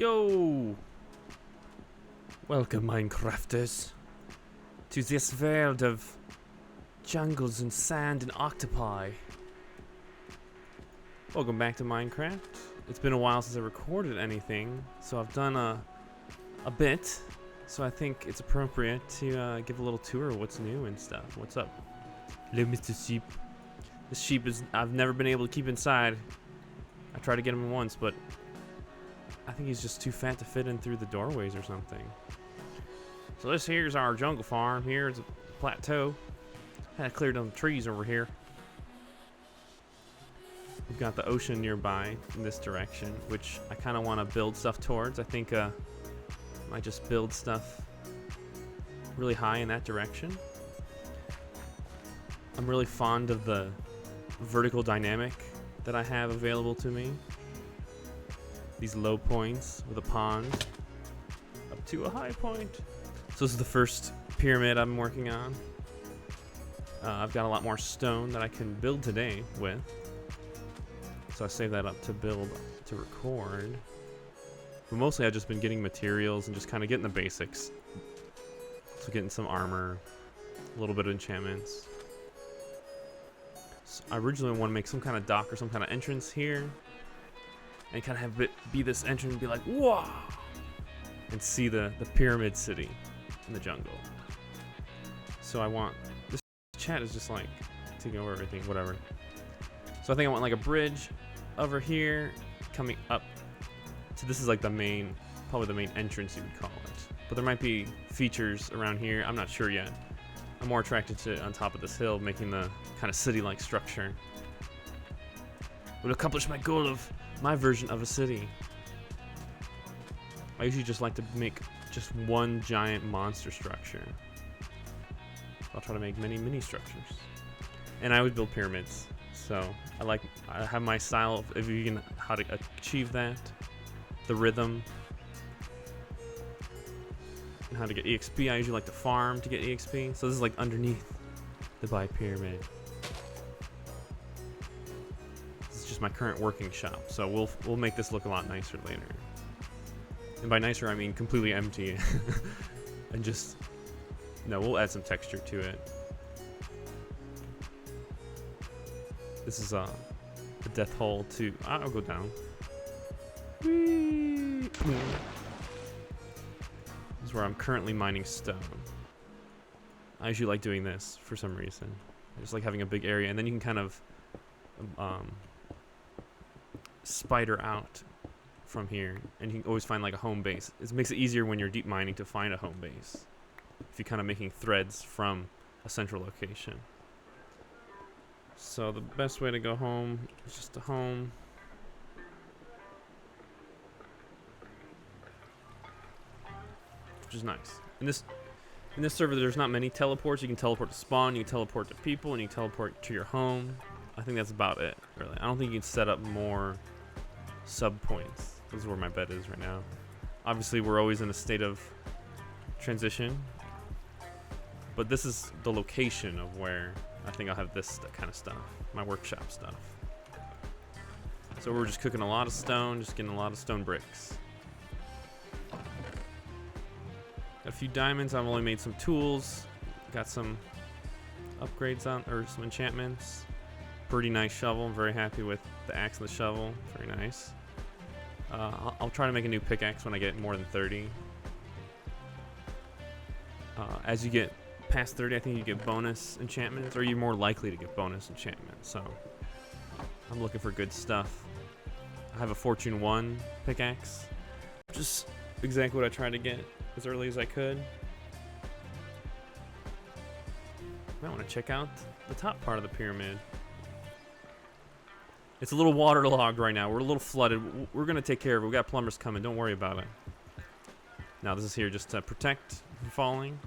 Yo! Welcome, Minecrafters, to this world of jungles and sand and octopi. Welcome back to Minecraft. It's been a while since I recorded anything, so I've done a bit. So I think it's appropriate to give a little tour of what's new and stuff. What's up? Hello, Mr. Sheep. This sheep I've never been able to keep inside. I tried to get him once, but I think he's just too fat to fit in through the doorways or something. So this here's our jungle farm. Here's a plateau. Had to clear them trees over here. We've got the ocean nearby in this direction, which I kind of want to build stuff towards. I think I might just build stuff really high in that direction. I'm really fond of the vertical dynamic that I have available to me. These low points with a pond up to a high point. So this is the first pyramid I'm working on. I've got a lot more stone that I can build today with. So I save that up to build to record. But mostly I've just been getting materials and just kind of getting the basics. So getting some armor, a little bit of enchantments. So I originally want to make some kind of dock or some kind of entrance here. And kind of have it be this entrance and be like, whoa! And see the pyramid city in the jungle. So I want, this chat is just like taking over everything, whatever. So I think I want like a bridge over here coming up to, this is like the main, probably the main entrance you would call it. But there might be features around here, I'm not sure yet. I'm more attracted to on top of this hill, making the kind of city-like structure. Would accomplish my goal of my version of a city. I usually just like to make just one giant monster structure. I'll try to make many mini structures. And I would build pyramids. So I have my style of you can how to achieve that. The rhythm. And how to get EXP. I usually like to farm to get EXP. So this is like underneath the Bi Pyramid. My current working shop, so we'll make this look a lot nicer later. And by nicer I mean completely empty. And just we'll add some texture to it. This is a death hole too. I'll go down. Whee! This is where I'm currently mining stone. I usually like doing this for some reason. I just like having a big area, and then you can kind of spider out from here, and you can always find like a home base. It makes it easier when you're deep mining to find a home base if you're kind of making threads from a central location. So the best way to go home is just to home. Which is nice. In this server there's not many teleports. You can teleport to spawn, you can teleport to people, and you can teleport to your home. I think that's about it, really. I don't think you can set up more sub points. This is where my bed is right now. Obviously, we're always in a state of transition, but this is the location of where I think I'll have this kind of stuff, my workshop stuff. So we're just cooking a lot of stone, just getting a lot of stone bricks. Got a few diamonds. I've only made some tools. Got some upgrades on, or some enchantments. Pretty nice shovel. I'm very happy with the axe and the shovel. Very nice. I'll try to make a new pickaxe when I get more than 30. As you get past 30, I think you get bonus enchantments, or you're more likely to get bonus enchantments. So I'm looking for good stuff. I have a Fortune 1 pickaxe, which is exactly what I tried to get as early as I could. I want to check out the top part of the pyramid. It's a little waterlogged right now. We're a little flooded. We're going to take care of it. We got plumbers coming. Don't worry about it. Now this is here just to protect from falling.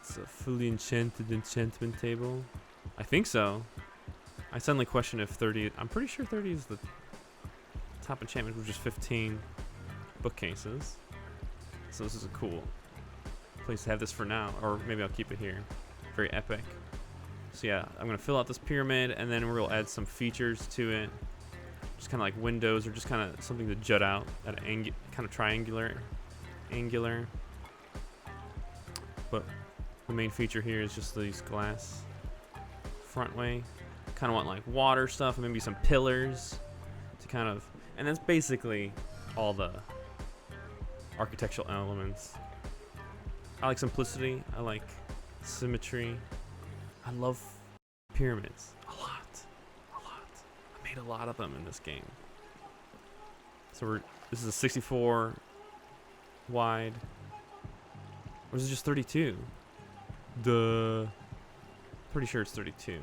It's a fully enchanted enchantment table. I think so. I suddenly question if 30... I'm pretty sure 30 is the top enchantment, which is 15 bookcases. So this is a cool place to have this for now. Or maybe I'll keep it here. Very epic. So yeah, I'm going to fill out this pyramid, and then we'll add some features to it. Just kind of like windows, or just kind of something to jut out at an kind of triangular, angular. But the main feature here is just these glass frontway. Kind of want like water stuff and maybe some pillars to kind of, and that's basically all the architectural elements. I like simplicity. I like symmetry. I love pyramids a lot. I made a lot of them in this game. So this is a 64 wide. Or is it just 32? Pretty sure it's 32.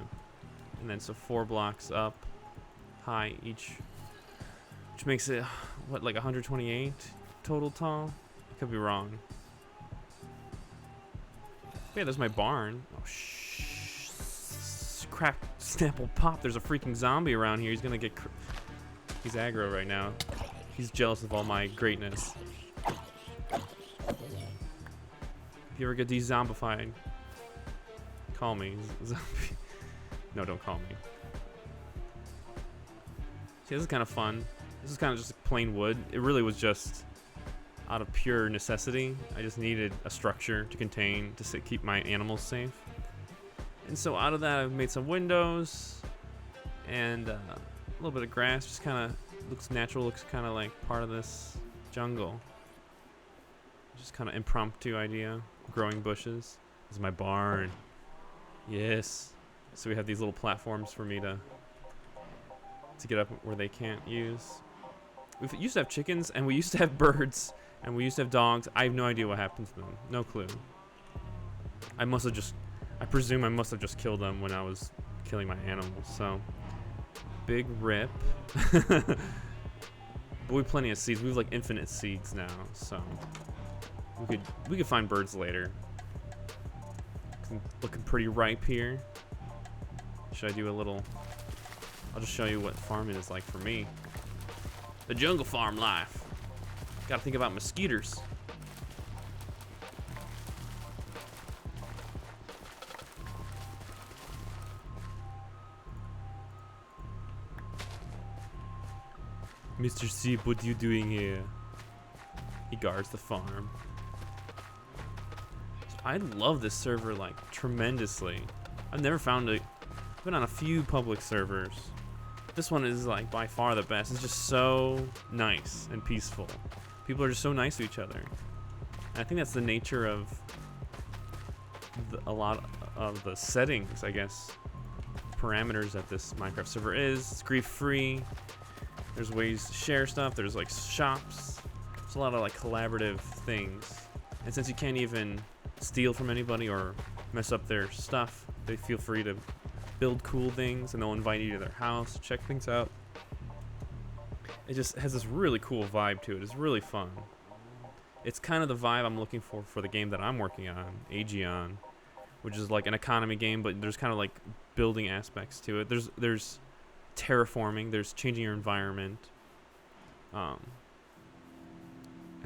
And then so 4 blocks up high each, which makes it, what, like 128 total tall? I could be wrong. Yeah, there's my barn. Oh, crap, Snapple pop. There's a freaking zombie around here. He's gonna get, he's aggro right now. He's jealous of all my greatness. If you ever get de-zombified, call me. Zombie. No, don't call me. See, this is kind of fun. This is kind of just plain wood. It really was just out of pure necessity. I just needed a structure to contain, to keep my animals safe. And so out of that, I've made some windows and a little bit of grass. Just kind of looks natural, looks kind of like part of this jungle. Just kind of impromptu idea. Growing bushes. This is my barn. Yes. So we have these little platforms for me to get up where they can't use. We used to have chickens, and we used to have birds, and we used to have dogs. I have no idea what happened to them. No clue. I presume I must have just killed them when I was killing my animals. So, big rip. But we have plenty of seeds. We have like infinite seeds now, so we could find birds later. Looking pretty ripe here. Should I do a little? I'll just show you what farming is like for me. The jungle farm life. Gotta think about mosquitoes. Mr. Sheep, what are you doing here? He guards the farm. I love this server like tremendously. I've never found it. I've been on a few public servers. This one is like by far the best. It's just so nice and peaceful. People are just so nice to each other. And I think that's the nature of a lot of the settings, I guess, parameters that this Minecraft server is. It's grief-free. There's ways to share stuff. There's like shops. There's a lot of like collaborative things. And since you can't even steal from anybody or mess up their stuff, they feel free to build cool things, and they'll invite you to their house to check things out. It just has this really cool vibe to it. It's really fun. It's kind of the vibe I'm looking for the game that I'm working on, Aegeon, which is like an economy game, but there's kind of like building aspects to it. There's terraforming, there's changing your environment, and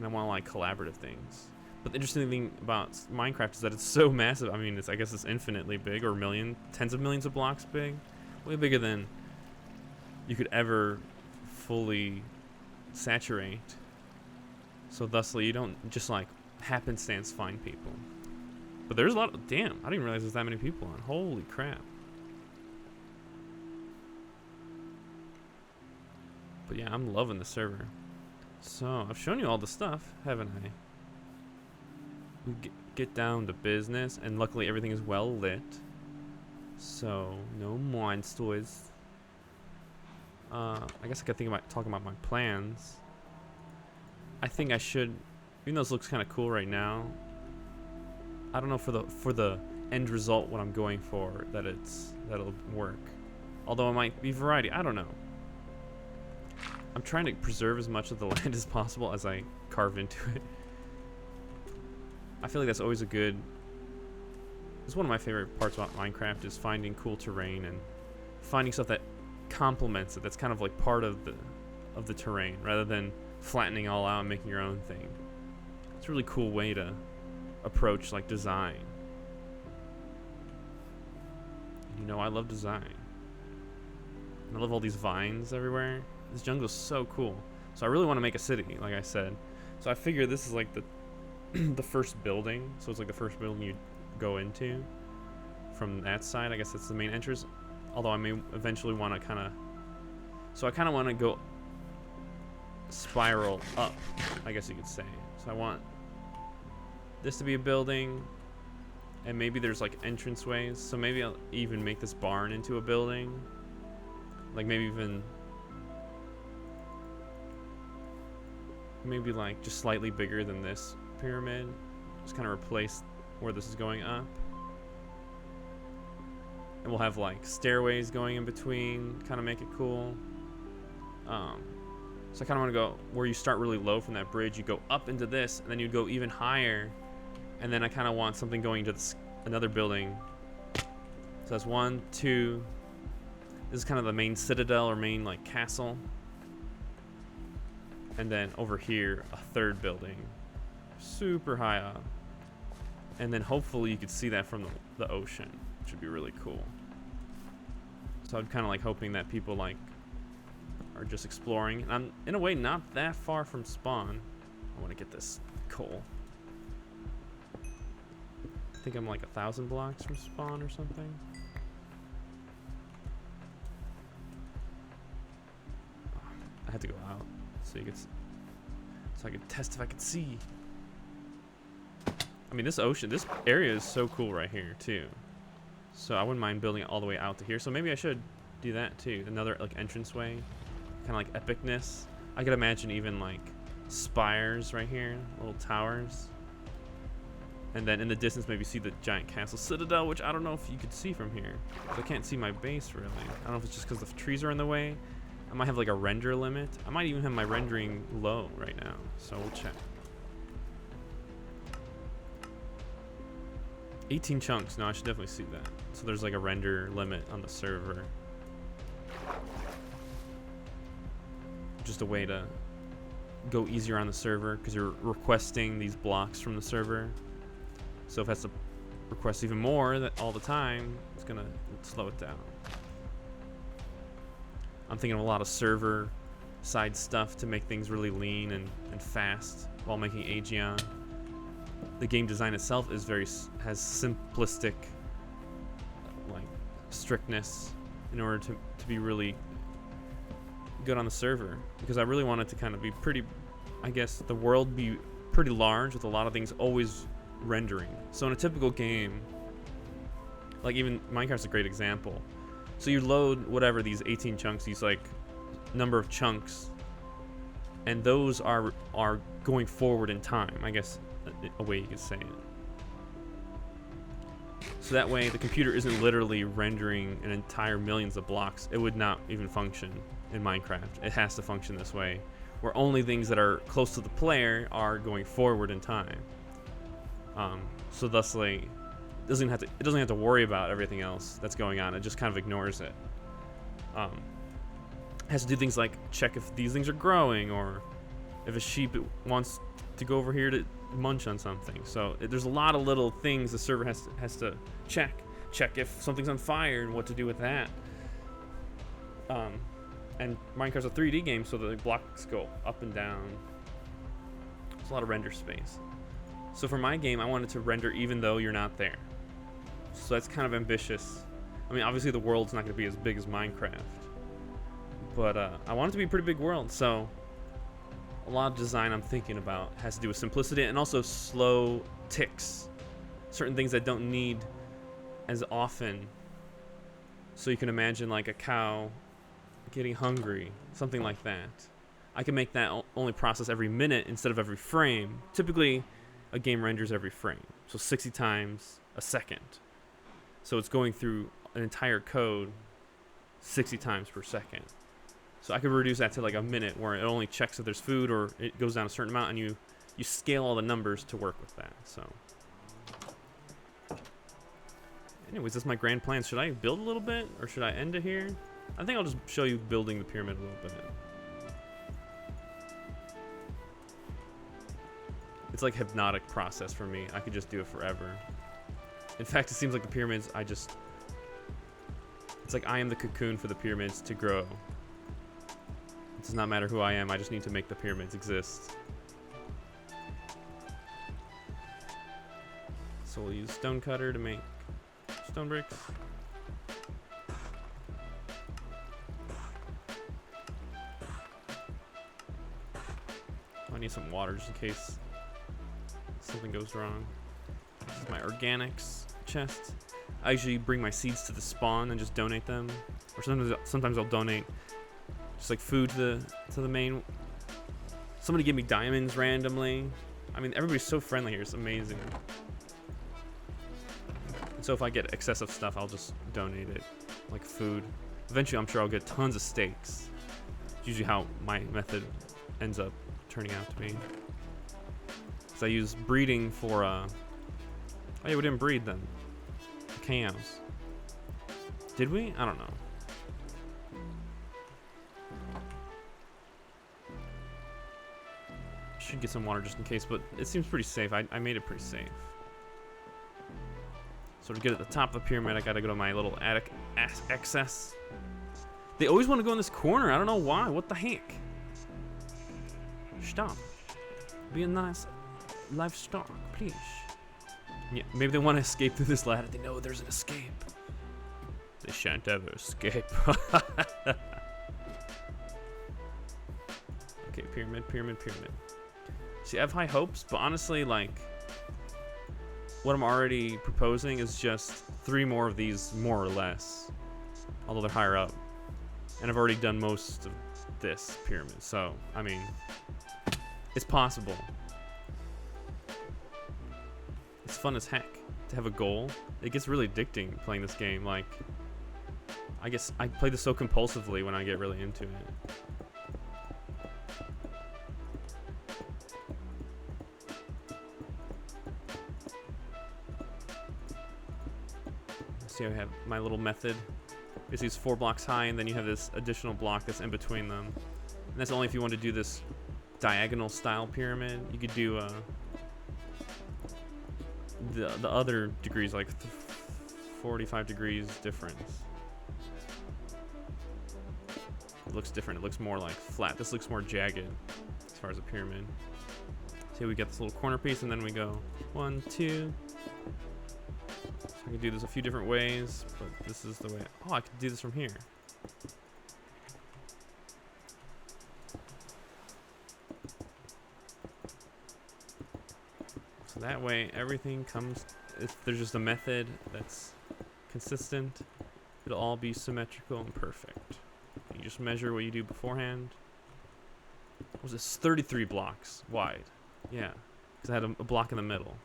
I want to like collaborative things. But the interesting thing about Minecraft is that it's so massive. I mean, I guess it's infinitely big, or tens of millions of blocks big. Way bigger than you could ever fully saturate. So thusly, you don't just like happenstance find people. But there's a lot of, damn, I didn't realize there's that many people on. Holy crap. But yeah, I'm loving the server. So, I've shown you all the stuff, haven't I? We get down to business, and luckily everything is well lit. So, no monsters. I guess I could think about talking about my plans. I think I should, even though this looks kind of cool right now, I don't know for the end result what I'm going for that'll work. Although it might be variety, I don't know. I'm trying to preserve as much of the land as possible as I carve into it. I feel like that's always it's one of my favorite parts about Minecraft is finding cool terrain and finding stuff that complements it, that's kind of like part of the terrain, rather than flattening all out and making your own thing. It's a really cool way to approach like design. And, you know, I love design. And I love all these vines everywhere. This jungle's so cool. So I really want to make a city, like I said. So I figure this is like the the first building. So it's like the first building you go into from that side. I guess that's the main entrance. Although I may eventually want to kind of... So I kind of want to go spiral up, I guess you could say. So I want this to be a building, and maybe there's like entranceways. So maybe I'll even make this barn into a building. Like maybe like just slightly bigger than this pyramid. Just kind of replace where this is going up. And we'll have like stairways going in between, kind of make it cool. So I kind of want to go where you start really low from that bridge, you go up into this, and then you go even higher. And then I kind of want something going to this, another building. So that's 1, 2. This is kind of the main citadel or main like castle. And then over here, a third building, super high up. And then hopefully you could see that from the ocean, which would be really cool. So I'm kind of like hoping that people like are just exploring. And I'm in a way not that far from spawn. I want to get this coal. I think I'm like 1,000 blocks from spawn or something. I had to go out so you could, so I could test if I could see. I mean, this ocean, this area is so cool right here too. So I wouldn't mind building it all the way out to here. So maybe I should do that too. Another like entranceway, kind of like epicness. I could imagine even like spires right here, little towers. And then in the distance, maybe see the giant castle citadel, which I don't know if you could see from here. I can't see my base really. I don't know if it's just because the trees are in the way. I might have like a render limit. I might even have my rendering low right now. So we'll check. 18 chunks. No, I should definitely see that. So there's like a render limit on the server. Just a way to go easier on the server because you're requesting these blocks from the server. So if it has to request even more that all the time, it's gonna slow it down. I'm thinking of a lot of server side stuff to make things really lean and fast while making Aegeon. The game design itself is has simplistic like strictness in order to be really good on the server, because I really want it to kind of be pretty, I guess the world be pretty large with a lot of things always rendering. So in a typical game, like even Minecraft's a great example. So you load whatever these 18 chunks, these like number of chunks, and those are going forward in time, I guess a way you could say it. So that way the computer isn't literally rendering an entire millions of blocks. It would not even function in Minecraft. It has to function this way, where only things that are close to the player are going forward in time. So thusly, it doesn't have to worry about everything else that's going on. It just kind of ignores it. It has to do things like check if these things are growing, or if a sheep wants to go over here to munch on something. So there's a lot of little things the server has to check if something's on fire and what to do with that. And Minecraft's a 3D game, so the blocks go up and down. There's a lot of render space. So for my game, I wanted to render even though you're not there. So that's kind of ambitious. I mean, obviously the world's not going to be as big as Minecraft, but I want it to be a pretty big world. So a lot of design I'm thinking about has to do with simplicity and also slow ticks. Certain things that don't need as often. So you can imagine like a cow getting hungry, something like that. I can make that only process every minute instead of every frame. Typically, a game renders every frame, so 60 times a second. So it's going through an entire code 60 times per second. So I could reduce that to like a minute, where it only checks if there's food or it goes down a certain amount, and you scale all the numbers to work with that. So anyways, that's my grand plan. Should I build a little bit, or should I end it here? I think I'll just show you building the pyramid a little bit. It's like a hypnotic process for me. I could just do it forever. In fact, it seems like the pyramids, it's like I am the cocoon for the pyramids to grow. does not matter who I am. I just need to make the pyramids exist. So we'll use stone cutter to make stone bricks. I need some water just in case something goes wrong. This is my organics chest. I usually bring my seeds to the spawn and just donate them, or sometimes I'll donate just like food to the main. Somebody give me diamonds randomly. I mean, everybody's so friendly here. It's amazing. And so if I get excessive stuff, I'll just donate it, like food. Eventually, I'm sure I'll get tons of steaks. It's usually how my method ends up turning out to be. Because I use breeding for, oh yeah, we didn't breed them. The cows. Did we? I don't know. Should get some water just in case, but it seems pretty safe. I made it pretty safe. So to get at the top of the pyramid, I gotta go to my little attic access. They always want to go in this corner. I don't know why. What the heck? Stop. Be a nice livestock, please. Yeah, maybe they want to escape through this ladder. They know there's an escape. They shan't ever escape. Okay, pyramid, pyramid, pyramid. See, I have high hopes, but honestly, like, what I'm already proposing is just 3 more of these, more or less. Although they're higher up. And I've already done most of this pyramid, so, I mean, it's possible. It's fun as heck to have a goal. It gets really addicting playing this game. Like, I guess I play this so compulsively when I get really into it. See, I have my little method. Basically, it's 4 blocks high, and then you have this additional block that's in between them. And that's only if you want to do this diagonal style pyramid. You could do the other degrees, like 45 degrees difference. It looks different. It looks more like flat. This looks more jagged as far as a pyramid. See, we get this little corner piece, and then we go 1, 2. So I can do this a few different ways, but this is the way. Oh, I could do this from here. So that way, everything comes. If there's just a method that's consistent, it'll all be symmetrical and perfect. You just measure what you do beforehand. What was this? 33 blocks wide. Yeah, because I had a block in the middle.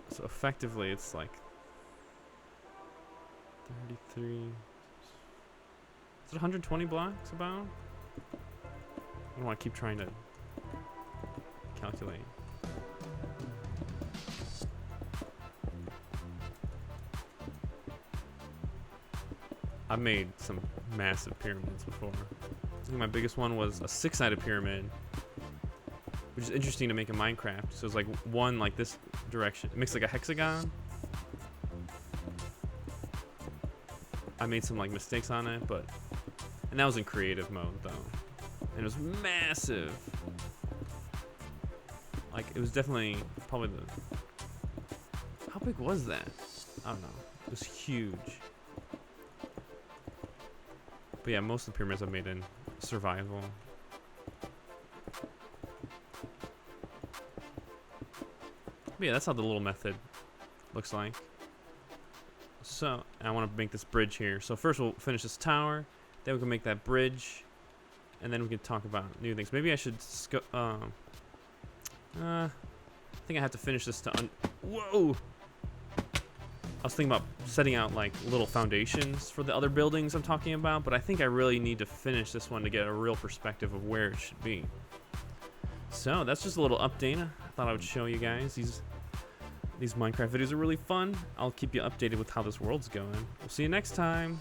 So effectively, it's like 33. Is it 120 blocks about? I don't want to keep trying to calculate. I've made some massive pyramids before. I think my biggest one was a 6-sided pyramid, which is interesting to make in Minecraft. So it's like one like this direction. It makes like a hexagon. I made some like mistakes on it, and that was in creative mode though. And it was massive. Like it was definitely probably how big was that? I don't know. It was huge. But yeah, most of the pyramids I've made in survival. But yeah, that's how the little method looks like. So, I want to make this bridge here. So first we'll finish this tower, then we can make that bridge, and then we can talk about new things. Maybe I should I think I have to finish this to whoa! I was thinking about setting out like little foundations for the other buildings I'm talking about, but I think I really need to finish this one to get a real perspective of where it should be. So that's just a little update. I thought I would show you guys. These Minecraft videos are really fun. I'll keep you updated with how this world's going. We'll see you next time.